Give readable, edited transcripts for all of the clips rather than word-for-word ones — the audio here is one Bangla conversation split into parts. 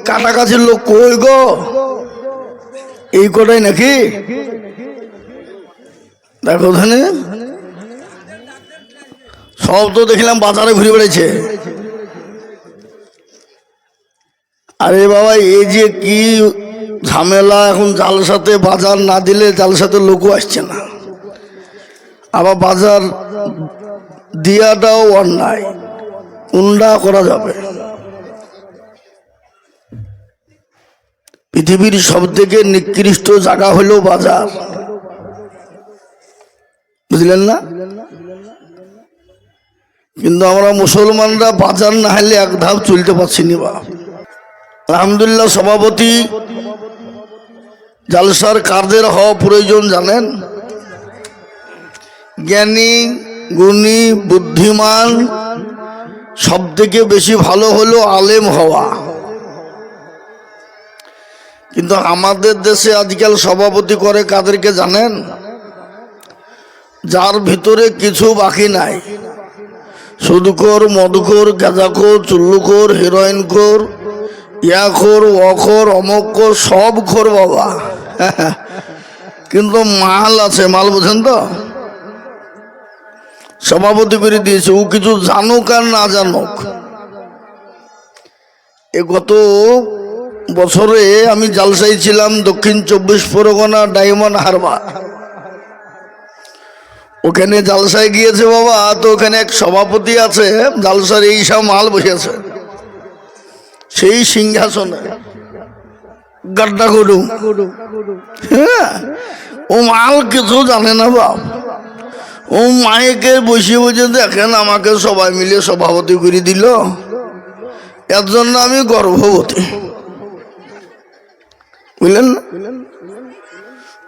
কাটাকাছির লোক কই গো? এই কটাই নাকি? দেখো ওখানে সব তো দেখলাম বাজারে ঘুরে বেড়েছে। আরে বাবা, এই যে কি ঝামেলা এখন! জালসাতে বাজার না দিলে জালসাতে লোকও আসছে না, আবার বাজার দিয়াটাও অন্যায়, উন্ডা করা যাবে। পৃথিবীর সব থেকে নিকৃষ্ট জায়গা হলো বাজার, বুঝলেন না? কিন্তু আমরা মুসলমানরা বাজার না হলে এক ধাপ চলতে পারছি না। বা আলহামদুলিল্লাহ, সভাপতি জালসার কাদের হওয়া প্রয়োজন জানেন? জ্ঞানী, গুণী, বুদ্ধিমান, সব থেকে বেশি ভালো হলো আলেম হওয়া। কিন্তু আমাদের দেশে আজকাল সভাপতি করে কাদেরকে জানেন? যার ভিতরে কিছু বাকি নাই, সুদখোর, মদখোর, গাঁজাখোর, চুল্লুখোর, হিরোইনখোর, ইয়াখোর, অখোর, অমকখোর, সব খোর বাবা। কিন্তু মাল আছে, মাল বোঝেন তো? সভাপতি করে দিয়েছে, ও কিছু জানুক আর না জানুক। এ গত বছরে আমি জালসাই ছিলাম দক্ষিণ 24 পরগনা ডায়মন্ড হারবার। ওখানে জালসায় গিয়েছে বাবা, তো ওখানে এক সভাপতি আছে, জালসার এই সব মাল বসেছে সেই সিংহাসনে গাড্ডা গরু। হ্যাঁ, ও মাল কিছু জানে না বাপ। ও মাইকে বসে বসে দেখেন আমাকে সবাই মিলে সভাপতি করে দিল, এর জন্য আমি গর্ভবতী, বুঝলেন না?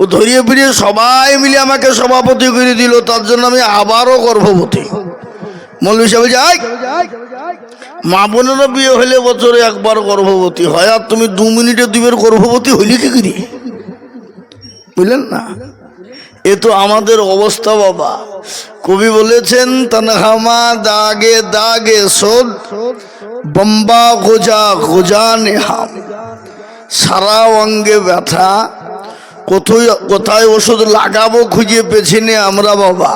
ও ধরিয়ে ফিরিয়ে সবাই মিলে আমাকে সভাপতি করে দিল, তার জন্য আমি আবারও গর্ভবতী। মৌলভী সাহেব যাই, মা বোনেরা বিয়ে হলে বছরে একবার গর্ভবতী হয়, আর তুমি 2 মিনিটে 2 গর্ভবতী হইলে কি করি? বুঝলেন না? এ তো আমাদের অবস্থা বাবা। কবি বলেছেন, তনহামা দাগে দাগে সোদ, বম্বা গোজা গোজা নেহাম। সারা অঙ্গে ব্যথা, কোথায় ওষুধ লাগাবো খুঁজে পেছিনে আমরা বাবা।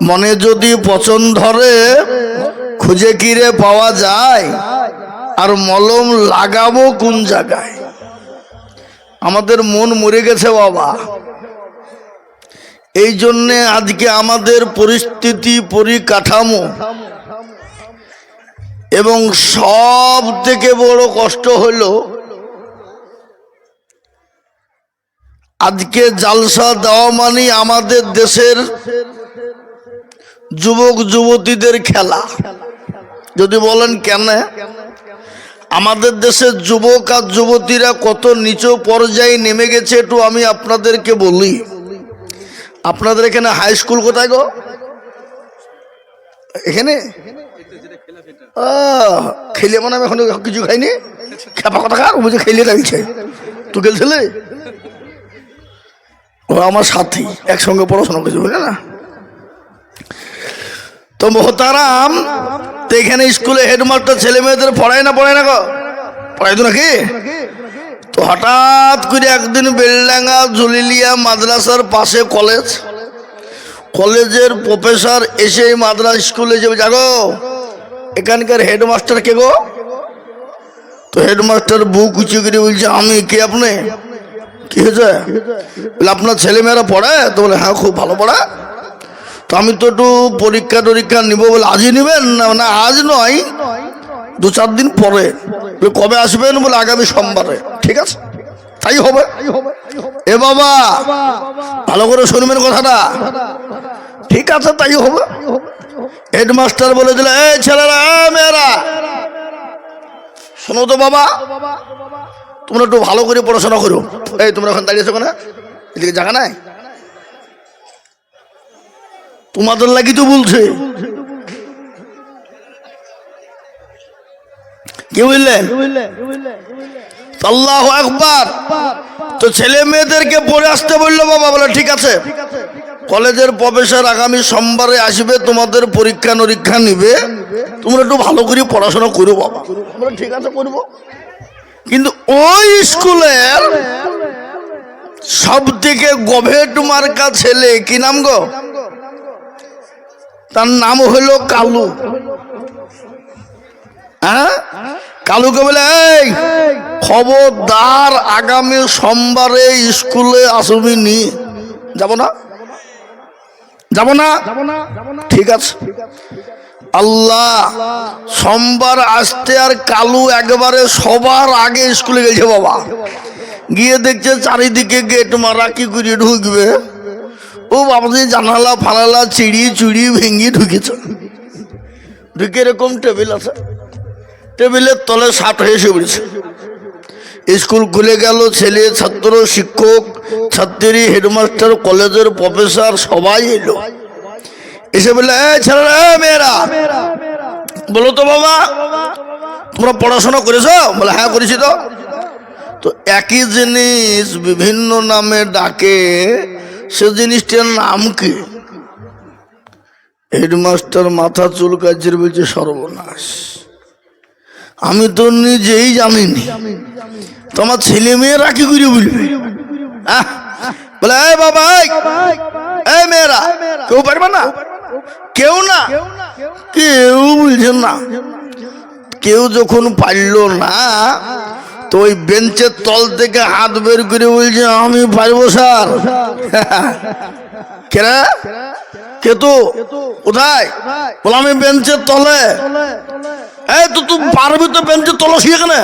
মনে যদি পছন্দ ধরে খুঁজে কিরে পাওয়া যায়, আর মলম লাগাবো কোন জায়গায়? আমাদের মন মরে গেছে বাবা। এই জন্যে আজকে আমাদের পরিস্থিতি, পরিকাঠামো, এবং সব থেকে বড় কষ্ট হলো আজকে জালসা দেওয়া মানে আমাদের দেশের যুবক যুবতীদের খেলা। যদি বলেন কেন? আমাদের দেশের যুবক আর যুবতীরা কত নিচু পর্যায়ে নেমে গেছে একটু আমি আপনাদেরকে বলি। আপনাদের এখানে হাই স্কুল কোথায় গো? এখানে খেলে মানে আমি এখন কিছু খাইনি, খেপা কথা খার বুঝে খেলে লাগছে। তুই খেলছিলে? ও আমার সাথী, একসঙ্গে পড়াশোনা করছে, বুঝলে না? তো মোহতারাম, তো এখানে স্কুলে হেডমাস্টার ছেলে মেয়েদের পড়ায় না গো? পড়াই তো নাকি? তো হঠাৎ করে একদিন বেলডাঙ্গা জলিলিয়া মাদ্রাসার পাশে কলেজের প্রফেসর এসে মাদ্রাসা স্কুলে যাবে, জাগো এখানকার হেডমাস্টার কে গো? তো হেডমাস্টার বুক উঁচু করে বলছে, আমি কে? আপনি কি হয়েছে? বলে আপনার ছেলেমেয়েরা পড়ে? তো বলে হ্যাঁ, খুব ভালো পড়ে। তো আমি তো একটু পরীক্ষা টরীক্ষা নিব। বলে আজই নেবেন? না, আজ নয়, 2-4 দিন পরে। কবে আসবেন? বলে আগামী সোমবারে। ঠিক আছে, তাই হবে। এ বাবা, ভালো করে শুনবেন কথাটা। ঠিক আছে, তাই হবে। হেডমাস্টার বলে দিল, এই ছেলেরা, মেয়েরা শোনো তো বাবা, তোমরা একটু ভালো করে পড়াশোনা করো। এই তোমরা এখন দাঁড়িয়েছো কেন? এদিকে জায়গা নাই? তোমাদের লাগি তো বলছে। কি বুঝলেন? আল্লাহু আকবার। তো ছেলে মেয়েদেরকে পড়ে আসতে বললো বাবা। বলে ঠিক আছে, কলেজের প্রফেসর আগামী সোমবারে আসবে, তোমাদের পরীক্ষা নিরীক্ষা নিবে, তোমরা একটু ভালো করে পড়াশোনা করো বাবা। বলে ঠিক আছে, করবো। কিন্তু ওই স্কুলের সব থেকে গভেট মার্কা ছেলে, কি নাম গো? তার নাম হলো কালু। হ্যাঁ, কালুকে বলে, এই খবরদার আগামী সোমবারে স্কুলে আসবি নি। যাব না, যাব না, ঠিক আছে। আল্লাহ, সোমবার আসতে আর কালু একবারে সবার আগে স্কুলে গেছে বাবা। গিয়ে দেখছে চারিদিকে গেট মারা, কি করে ঢুকবে? ও বাবাজি জানালা ফানালা চিড়ি চুড়ি ভেঙে ঢুকেছে। ঢুকে এরকম টেবিল আছে, টেবিলের তলে সাপ হয়ে শুয়ে পড়েছে। স্কুল খুলে গেল, ছেলে ছাত্র শিক্ষক ছাত্রী হেডমাস্টার কলেজের প্রফেসর সবাই এলো। এসে বললে, ছেলেরা মেয়েরা বলো তো বাবা, তোমরা পড়াশোনা করেছো? বলে, হ্যাঁ করেছি। তো একই জিনিস বিভিন্ন নামে ডাকে, সে জিনিসটার নাম কি? হেডমাস্টার মাথা চুলকাচ্ছে, বলছে সর্বনাশ, আমি তো নিজেই জানিনি, তোমার ছেলে মেয়েরা কি করে বলবে? বলে, এই বাবা, এই মেয়েরা কেউ পারবে না? কেউ না, কেউ বলছেন না। কেউ যখন পারল না, তো ওই বেঞ্চের তল থেকে হাত বের করে বলছে, আমি পারবো স্যার। কেরা? কে তো? কোথায়? বলে, আমি বেঞ্চের তলে। এই তো তুই পারবি তো বেঞ্চের তলে সেখানে?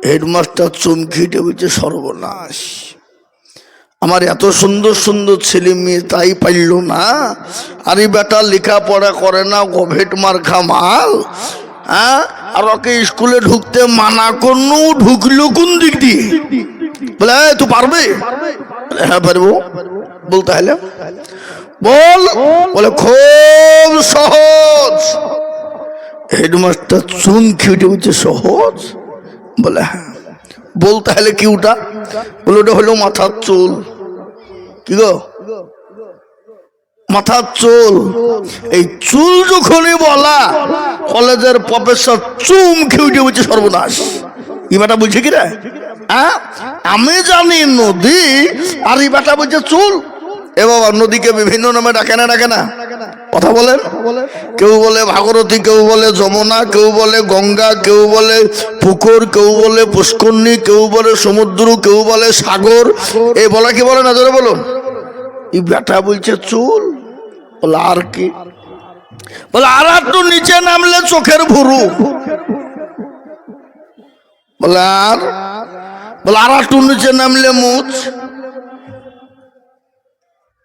হেডমাস্টার চমকিটে বলছে, সর্বনাশ, আমার এত সুন্দর সুন্দর ছেলে মেয়ে তাই পারল না? আরে বেটা লেখাপড়া করে না, গভেট মার্কা মাল। হ্যাঁ, আর ওকে স্কুলে ঢুকতে মানা করলো, ঢুকলো কোন দিক দিয়ে? বলে, তুই পারবে? হ্যাঁ পারবো। বলতে হলে বল। বলে, খুব সহজ। হেডমাস্টার চমকে উঠে বলছে, সহজ? বলে, হ্যাঁ। বলতে হলে কি ওটা? বলে, ওটা হলো মাথার চুল। কি গো? মাথার চুল। এই চুল যখনই বলা, কলেজের প্রফেসর চমকে উঠে বলছে, সর্বনাশ, ই বেটা বলছে কি রে? হ্যাঁ, আমি জানি নদী, আর ই বেটা বলছে চুল। এ বাবা, নদীকে বিভিন্ন নামে ডাকে না, ডাকে না? কথা বলেন। কেউ বলে ভাগীরথী, কেউ বলে যমুনা, কেউ বলে গঙ্গা, কেউ বলে পুকুর, কেউ বলে পুষ্করণী, কেউ বলে সমুদ্র, কেউ বলে সাগর। এই বলা কি বলে না? জোরে বলুন। এই বেটা বলছে চুল। বলে, আর কি? বলে, আর একটু নিচে নামলে চোখের ভুরু। বলে, আর? বলে, আর একটু নিচে নামলে মুছ।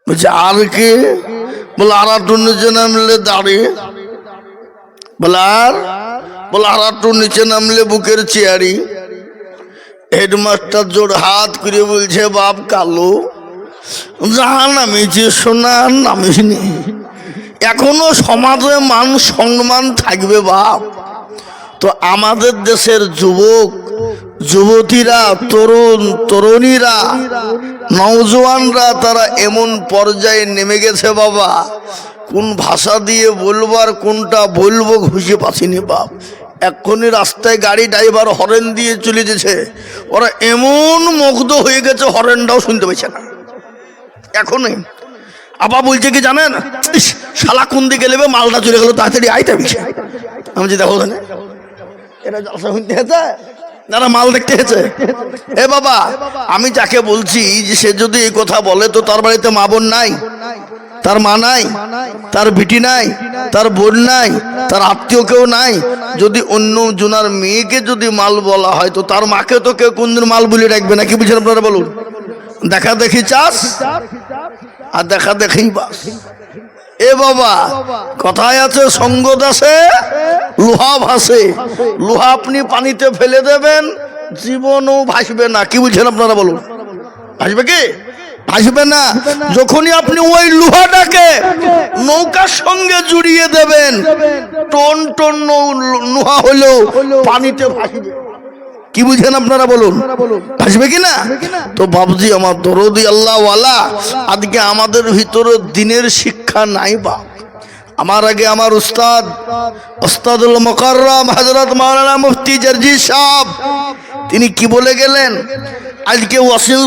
বলছে, আর কি? বলে, আর একটু নিচে নামলে দাড়ি। বলে, আর? বলে, আর একটু নিচে নামলে বুকের চেয়ারি। হেডমাস্টার জোর হাত করে বলছে, বাপ কালু, যাহা নামিছে সোনা, নামিনি। এখনো সমাজে মান সম্মান থাকবে বাপ। তো আমাদের দেশের যুবক যুবতীরা, তরুণ তরুণীরা, নওজোয়ানরা, তারা এমন পর্যায়ে নেমে গেছে বাবা, কোন ভাষা দিয়ে বলবো আর কোনটা বলবো খুঁজে পাচ্ছিনি বাপ। এক্ষুনি রাস্তায় গাড়ি ড্রাইভার হরেন দিয়ে চলে যেছে, ওরা এমন মুগ্ধ হয়ে গেছে, হরেনটাও শুনতে পাচ্ছে না এখনই। আবার বলছে কি জানেন, শালা কোন দিকে নেবে, মালটা চলে গেল, তাড়াতাড়ি আইতে বেশি। আমি যে দেখো এরা জলসা শুনতে হয়েছে, যারা মাল দেখতে হয়েছে। এ বাবা, আমি যাকে বলছি যে সে যদি এই কথা বলে, তো তার বাড়িতে মা বোন নাই, তার মা নাই, তার বিটি নাই, তার বোন নাই, তার আত্মীয় কেউ নাই। যদি অন্য জনার মেয়েকে যদি মাল বলা হয়, তো তার মাকে তো কেউ কোনদিন মাল বলে রাখবে না। কি বুঝছেন আপনারা বলুন? দেখা দেখি চাষ আর দেখা দেখি বাস। এ বাবা, কথায় আছে, সঙ্গ দাসে লোহা ভাসে। লোহা আপনি পানিতে ফেলে দেবেন, জীবনও ভাসবে না। কি বুঝছেন আপনারা বলুন? ভাসবে কি? ভাসবে না। যখনই আপনি ওই লোহাটাকে নৌকার সঙ্গে জুড়িয়ে দেবেন, টন টন লোহা হলেও পানিতে ভাসবে। কি বুঝেন আপনারা বলুন? ভাসবে কি না? তো বাবজি আমার দরদি আল্লাহওয়ালা, আজকে আমাদের ভিতরে দিনের শিক্ষা নাই বা আমার আগে আমার উস্তাদুল মুকাররম হযরত মাওলানা মুফতি জারজি সাহেব তিনি কি বলে গেলেন, আজকে অসীম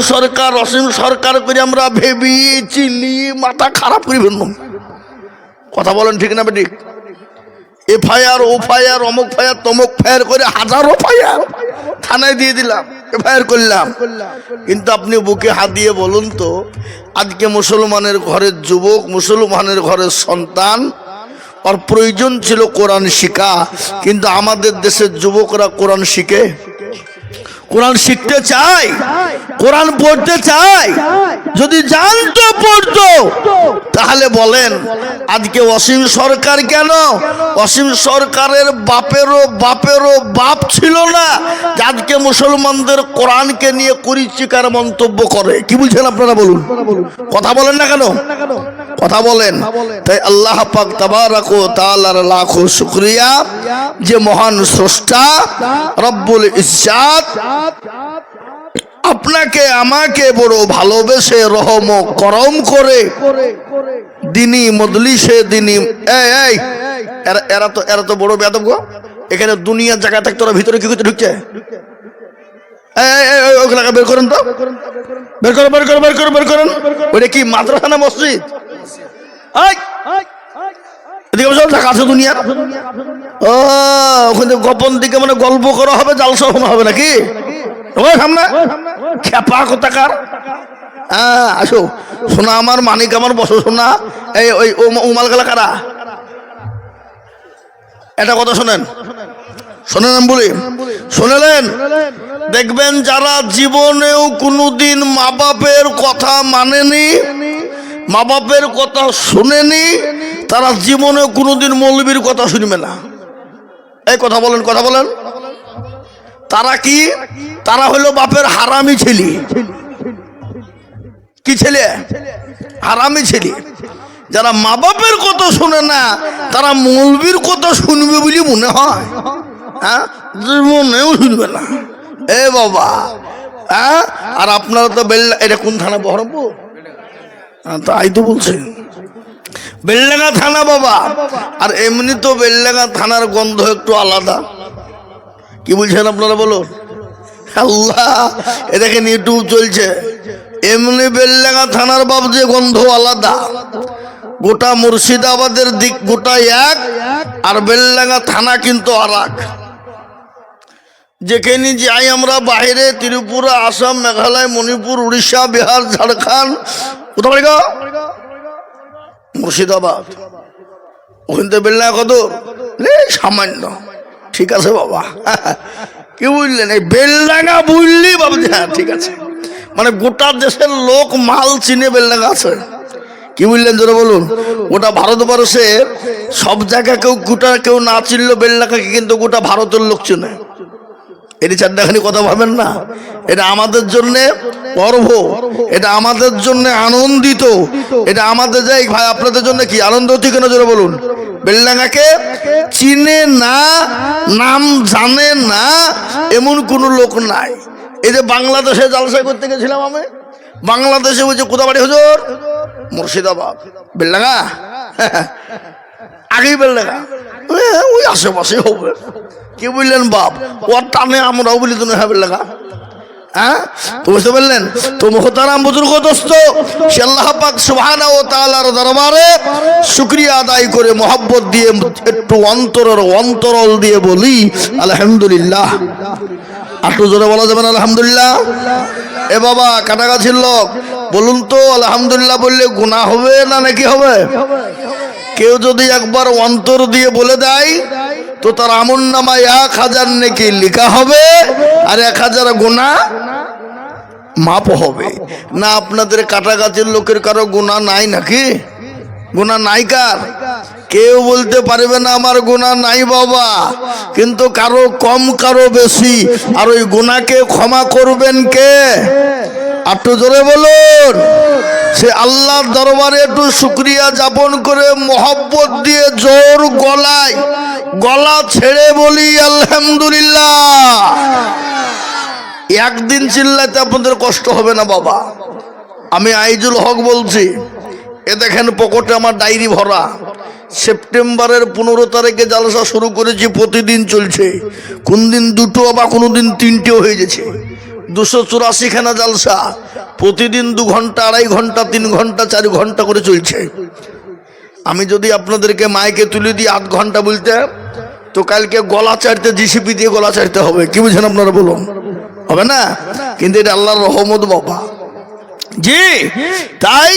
সরকার করে আমরা ভেবি চিল্লি মাথা খারাপ করে ফেললাম। কথা বলেন ঠিক না বেটি? এফআইআর ওফআইআর অমুক ফায়ার তমুক ফায়ার করে হাজারো ফায়ার থানায় দিয়ে দিলাম, এফআইআর করলাম। কিন্তু আপনি বুকে হাত দিয়ে বলুন তো, আজকে মুসলমানের ঘরের যুবক, মুসলমানের ঘরের সন্তান, আর প্রয়োজন ছিল কোরআন শিখা, কিন্তু আমাদের দেশের যুবকরা কোরআন শিখে? কোরআন শিখতে চায়, কোরআন পড়তে চায়? যদি জানতো পড়তো তাহলে বলেন আজকে অসীম সরকার কেন? অসীম সরকারের বাপেরও বাপ ছিল না যে আজকে মুসলমানদের কোরআনকে নিয়ে কুরুচিকার মন্তব্য করে। কি বলছেন আপনারা বলুন? কথা বলেন না কেন? কথা বলেন। তাই আল্লাহ পাক তাবারাক ওয়া তাআলার লাখো শুকরিয়া যে মহান স্রষ্টা রব্বুল ইজ্জাত আপনাকে আমাকে বড় ভালোবেসে রহম করম করে দিনী মজলিসে দিনী এরা তো বড় বেয়াদব গো। এখানে দুনিয়ার জায়গা থাকতে ওরা ভিতরে কি করতে ঢুকছে? ওগুলাকে বের করেন তো, বের করেন। ওইটা কি মাদ্রাসা না মসজিদ? ওখানে গোপন দিকে মানে গল্প করা হবে, জালসা শোনা হবে নাকি? সামনে খেপা কোথাকার। আসো শোনা আমার মানিক আমার বসো শোনা। এই ওই উমাল গেলা কারা? এটা কথা শোনেন আমি বলি, শুনলেন? দেখবেন যারা জীবনেও কোনোদিন মা বাপের কথা মানেনি, মা বাপের কথা শুনেনি, তারা জীবনে কোনোদিন মৌলবীর কথা শুনবে না। এই কথা বলেন। তারা কি? তারা হলো বাপের হারামি ছেলে। কি ছেলে? হারামি ছেলে। যারা মা বাপের কথা শুনে না তারা মৌলবীর কথা শুনবে বলে মনে হয়, জীবনেও শুনবে না। এ বাবা, আর আপনারা তো এটা কোন থানা? বহরমপুর? তাই তো বলছেন বেলডাঙ্গা থানা বাবা। আর এমনি তো বেলডাঙ্গা থানার গন্ধ একটু আলাদা। কি বলছেন আপনারা বলুন? আল্লাহ, এ দেখেন ইউটিউব চলছে। এমনি বেলডাঙ্গা থানার বাপ যে গন্ধ আলাদা। গোটা মুর্শিদাবাদের দিক গোটা এক, আর বেলডাঙ্গা থানা কিন্তু আর এক। যেখানে যাই আমরা বাইরে, ত্রিপুরা, আসাম, মেঘালয়, মণিপুর, উড়িষ্যা, বিহার, ঝাড়খণ্ড, কোথাও বাড়ি গো? মুর্শিদাবাদ। ওখান থেকে বেলডাঙ্গা কত? সামান্য। ঠিক আছে বাবা, কি বুঝলেন? এই বেলডাঙ্গা বুঝলি বাবা? হ্যাঁ ঠিক আছে, মানে গোটা দেশের লোক মাল চিনে বেলডাঙ্গা আছে। কি বুঝলেন জোরে বলুন? গোটা ভারতবর্ষের সব জায়গায় কেউ না চিনলো বেলডাঙ্গাকে, কিন্তু গোটা ভারতের লোক চিনে। এটি চারটাখানি কথা ভাবেন না। এটা আমাদের জন্য গর্ব, এটা আমাদের জন্য আনন্দিত, এটা আমাদের যাই ভাই আপনাদের জন্য কি আনন্দ হচ্ছে কেন জোরে বলুন? বেলডাঙ্গাকে চিনে না, নাম জানে না এমন কোন লোক নাই। এই যে বাংলাদেশে জালসা করতে গেছিলাম আমি, বাংলাদেশে বলছে কোথা বাড়ি হুজুর? মুর্শিদাবাদ। বেলডাঙ্গা? আগেই বেলডাঙ্গা, ওই আশেপাশে হবে। কি বললেন বাপ? ওর টানে আমরাও বলি তো না বেলডাঙ্গা। তো বুঝতে পারলেন? তো মুহতারাম বুজুর্গ দোস্ত, আল্লাহ পাক সুবহানাহু ওয়া তাআলার দরবারে শুকরিয়া আদায় করে মোহাব্বত দিয়ে একটু অন্তরল দিয়ে বলি আলহামদুলিল্লাহ। একটু জোরে বলা যাবে না আলহামদুলিল্লাহ? এ বাবা কাটাগাছির লোক বলুন তো, আলহামদুলিল্লাহ বললে গুনাহ হবে না নাকি হবে? কেউ যদি একবার অন্তর দিয়ে বলে দেয় তো তার আমলনামায় 1000 নেকি লেখা হবে আর 1000 গুনাহ মাপ হবে না। আপনাদের কাটাগাছির লোকের কারো গুনাহ নাই নাকি? গুনাহ নাই কার? কেউ বলতে পারবে না আমার গুনাহ নাই বাবা, কিন্তু কারো কম কারো বেশি। আর ওই গুনাহকে ক্ষমা করবেন কে? একটু জোরে বলুন। সে আল্লাহর দরবারে একটু শুকরিয়া যাপন করে মোহব্বত দিয়ে জোর গলা ছেড়ে বলি আলহামদুলিল্লাহ। একদিন চিল্লাতে আপনাদের কষ্ট হবে না বাবা। আমি আইজুল হক বলছি, এ দেখেন পকেটে আমার ডায়েরি ভরা। সেপ্টেম্বরের 15 তারিখে জালসা শুরু করেছি, প্রতিদিন চলছে। কোন দিন দুটো বা কোনো দিন তিনটেও হয়ে গেছে। 284 খানা জালসা, প্রতিদিন 2 ঘন্টা, 2.5 ঘন্টা, 3 ঘন্টা, 4 ঘন্টা করে চলছে। আমি যদি আপনাদেরকে মাইকে তুলে দিই 8 ঘন্টা বলতে, তো কালকে গলা চাটতে জিসিপি দিয়ে গলা চাটতে হবে। কি বুঝেন আপনারা বলুন? হবে না? কিন্তু এটা আল্লাহর রহমত বাবা। জি তাই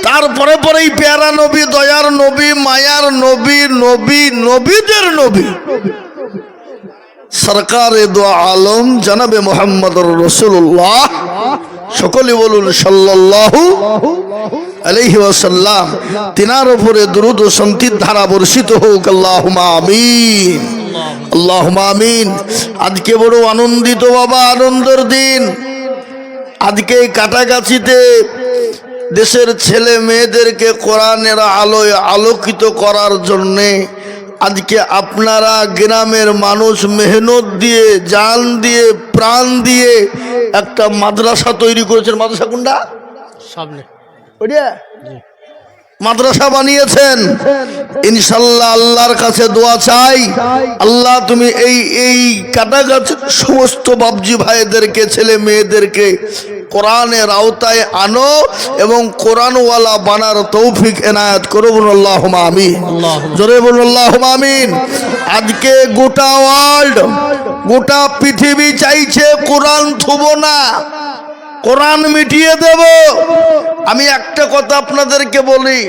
তারপরে পরেই প্যারা নবী, দয়ার নবী, মায়ার নবী, নবী নবীদের নবী সরকারে দো আলম জনাবে মুহাম্মদুর রাসূলুল্লাহ, সকলে বলুন সাল্লাল্লাহু আলাইহি ওয়াসাল্লাম। তিনার উপরে দরুদ ও শান্তির ধারা বর্ষিত হোক। আল্লাহুম্মা আমিন, আল্লাহুম্মা আমিন। আজকে বড় আনন্দিত বাবা, আনন্দের দিন। আজকে কাটাগাছিতে দেশের ছেলে মেয়েদেরকে কোরআনের আলোয় আলোকিত করার জন্যে আজকে আপনারা গ্রামের মানুষ মেহনত দিয়ে, জান দিয়ে, প্রাণ দিয়ে একটা মাদ্রাসা তৈরি করেছেন। মাদ্রাসা কোনটা? সামনে ওইটা মাদ্রাসা বানিয়েছেন। ইনশাল্লাহ আল্লাহর কাছে দোয়া চাই, আল্লাহ তুমি এই কাটাগাছির সমস্ত বাবজি ভাইদেরকে, ছেলে মেয়েদেরকে কোরআনের আওতায় আনো এবং কোরআনওয়ালা বানার তৌফিক এনায়েত করো। বলুন আল্লাহুম্মা আমিন, জোরে বলুন আল্লাহুম্মা আমিন। আজকে গোটা ওয়ার্ল্ড, গোটা পৃথিবী চাইছে কোরআন থুবো না, কোরআন মিটিয়ে দেব। আমি একটা কথা আপনাদেরকে বলি,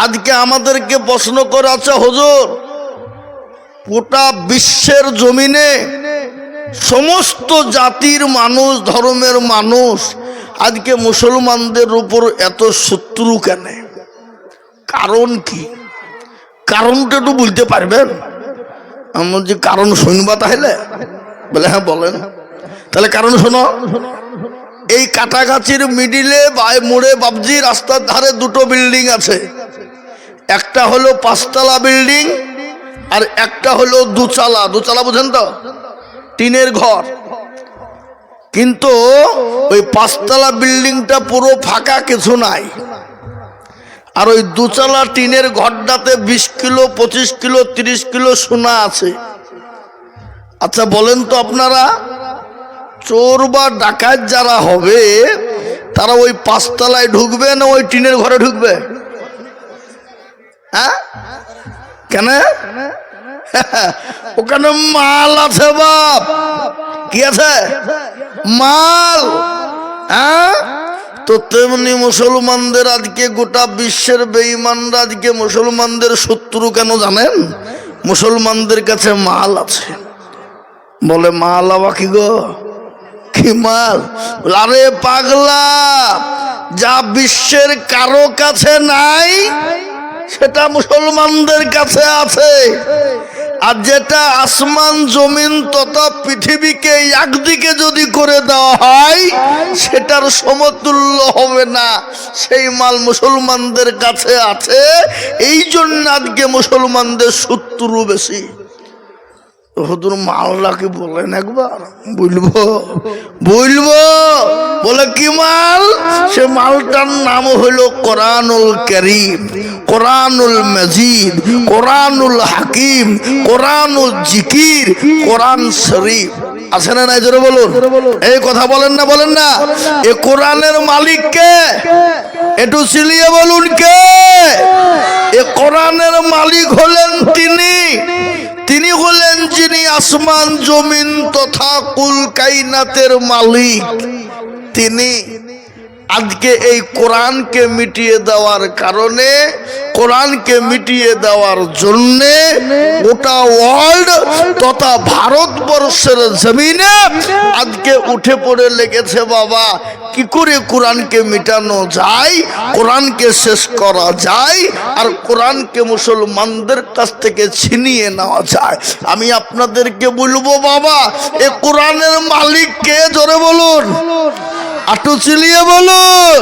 আজকে আমাদেরকে প্রশ্ন করে আছে, হুজুর গোটা বিশ্বের জমিনে সমস্ত জাতির মানুষ, ধর্মের মানুষ আজকে মুসলমানদের উপর এত শত্রু কেন? কারণ কি? কারণটা একটু বলতে পারবেন? আমার যে কারণ শুনবা তাহলে বলে হ্যাঁ বলেন। তাহলে কারণ শোনো। এই কাটাগাছির মিডিলে মোড়ে বাবজি রাস্তার ধারে 2টো বিল্ডিং আছে। একটা হলো 5তলা বিল্ডিং আর একটা হলো 2তলা। 2তলা বুঝেন তো? টিনের ঘর। কিন্তু ওই 5তলা বিল্ডিংটা পুরো ফাঁকা, কিছু নাই। আর ওই 2তলা টিনের ঘরটাতে 20 কিলো, 25 কিলো, 30 কিলো সোনা আছে। আচ্ছা বলেন তো আপনারা, চোর বা ডাকাত যারা হবে তারা ওই 5তলায় ঢুকবে না ওই টিনের ঘরে ঢুকবে? হ্যাঁ কেন? ওখানে মাল আছে বাপ। কি আছে? মাল। হ্যাঁ, তো তেমনি মুসলমানদের আজকে গোটা বিশ্বের বেঈমানরা আজকে মুসলমানদের শত্রু কেন জানেন? মুসলমানদের কাছে মাল আছে। বলে মাল আবার কি গো? কি মাল? আরে পাগলা, যা বিশ্বের কারো কাছে নাই সেটা মুসলমানদের কাছে আছে। আর যেটা আসমান জমিন তথা পৃথিবীকে একদিকে যদি করে দেওয়া হয় সেটার সমতুল্য হবে না, সেই মাল মুসলমানদের কাছে আছে। এই জন্য আজকে মুসলমানদের শত্রু বেশি। হুজুর মালটা কি বলেন একবার? বলবো বলবো। বলে কি মাল? সে মালটার নাম হলো কোরআনুল কারীম, কোরআনুল মাজিদ, কোরআনুল হাকিম, কোরআনুল জিকির, কোরআন শরীফ। আছে না নাই? জোরে বলুন। এই কথা বলেন না, বলেন না। এ কোরআনের মালিক কে? একটু চিলিয়ে বলুন কে? এ কোরআনের মালিক হলেন তিনি। তিনি হলেন যিনি আসমান জমিন তথা কুল কায়নাতের মালিক। তিনি আজকে এই কোরআনকে মিটিয়ে দেওয়ার কারণে, কোরআনকে মিটিয়ে দেওয়ার জন্যে গোটা ওয়ার্ল্ড তথা ভারতবর্ষের জমিনে আজকে উঠে পড়ে লেগেছে বাবা কি করে কোরআনকে মিটানো যায়, কোরআনকে শেষ করা যায়, আর কোরআনকে মুসলমানদের কাছ থেকে ছিনিয়ে নেওয়া যায়। আমি আপনাদেরকে বলবো বাবা, এ কোরআনের মালিক কে? জোরে বলুন, একটু চিলিয়ে বলুন।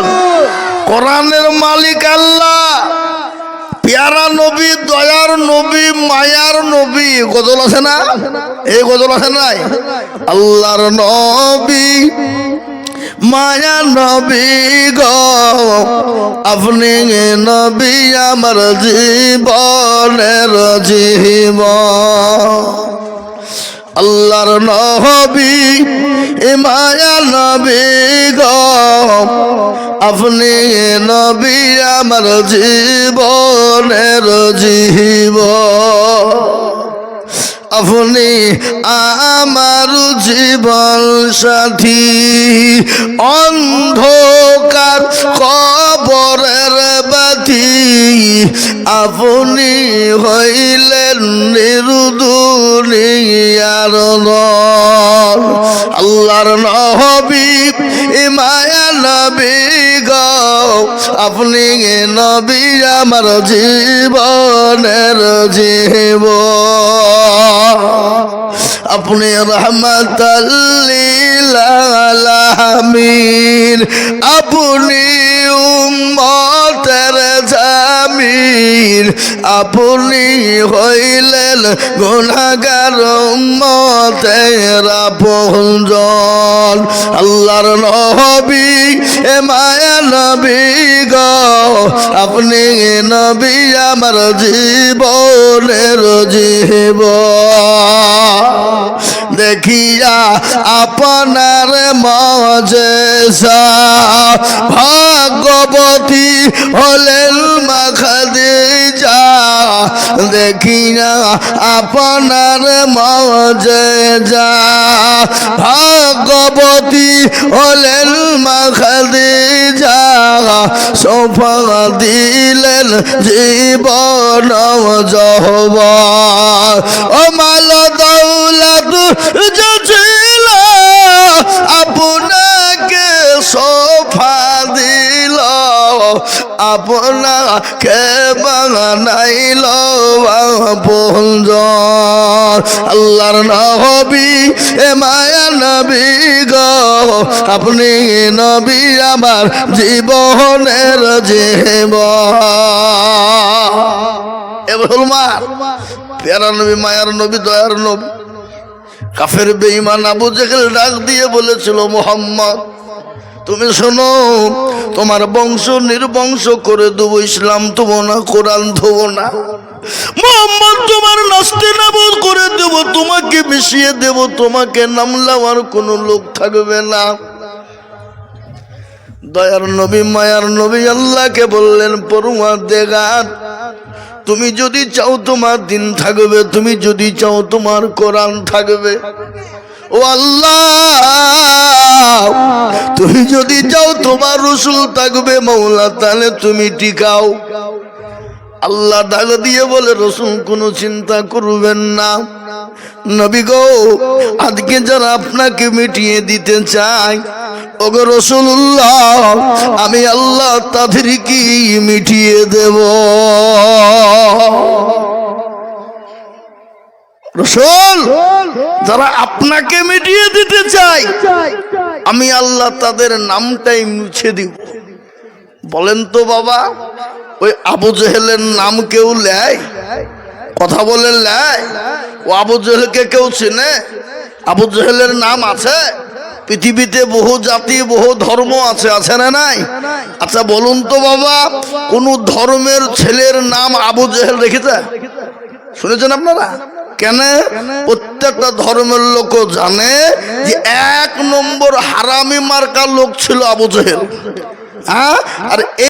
কোরআনের মালিক আল্লাহ। প্যারা নবী, দয়ার নবী, মায়ার নবী। গজল আছে না? এই গজল আছে নাই? আল্লাহর নবী মায়া নবী গো আপনি নবী আমার জীবনের জীবন আল্লাহর নবী মায়া নবী গো আপনি নবী আমার জীবনের জীবন আপনি আমার জীবন সাথী অন্ধকার কবরের বাতি আপনি হইলেন নিরুদুনিয়ার নর আল্লাহর নবী মায়া নবী গো আপনি নবী আমার জীবনের জীবন আপনি রহমতুল লিল আলামিন আপনি উম্মতের জামিন আপনি হইলেন গুনাহগার উম্মতের আপনজন আল্লাহর নবী মায়া নবী গো আপনি নবী আমার জীবনের জীবন দেখিয়া আপনার মজেসা ভাগবতী হলেন মা খাদিজা দেখিয়া আপনার মজেসা ভাগবতী হলেন মা খাদিজা সোফা দিলেন জীবন যৌবন ও মাল দৌলত ছিল আপনাকে সোফা দিল আপনাকে বানাইল আপনজন আল্লাহর নবী মায়া নবী গো আপনি নবী আমার জীবনের জীবন এবার প্যারা নবী মায়ার নবী দয়ার নবী কাফের বেঈমান আবু জেহেল ডাক দিয়ে বলেছিল মুহাম্মদ তুমি শোনো তোমার বংশ নির্বংশ করে দেবো ইসলাম দেবো না কোরআন দেবো না মুহাম্মদ তোমার নাস্তে নাবুদ করে দেব তোমাকে মিশিয়ে দেব তোমাকে নাম নেওয়ার কোনো লোক থাকবে না দয়ার নবী মায়ার নবী আল্লাহকে বললেন পরওয়ারদিগার তুমি যদি চাও তোমার দিন থাকবে তুমি যদি চাও তোমার কোরআন থাকবে ও আল্লাহ তুমি যদি চাও তোমার রাসূল থাকবে মাওলা তাহলে তুমি টিকাও আল্লাহ ডাক দিয়ে বলে রাসূল কোনো চিন্তা করবেন না নবী গো আজকে যারা আপনাকে মিটিয়ে দিতে চায় ওগো রাসূলুল্লাহ আমি আল্লাহ তাদেরকে মিটিয়ে দেব রাসূল যারা আপনাকে মিটিয়ে দিতে চায় আমি আল্লাহ তাদের নামটাই মুছে দিব বলেন তো বাবা ওই আবু জেহেলের নাম কেউ নেয় কথা বলে নেয় ও আবু জেহেলকে কেউ চেনে আবু জেহেলের নাম আছে পৃথিবীতে বহু জাতি বহু ধর্ম আছে আছে না নাই আচ্ছা বলুন তো বাবা কোন ধর্মের ছেলের নাম আবু জেহেল রেখেছে শুনেছেন আপনারা কেন প্রত্যেকটা ধর্মের লোক জানে যে এক নম্বর হারামি মার্কা লোক ছিল আবু জেহেল হ্যাঁ আর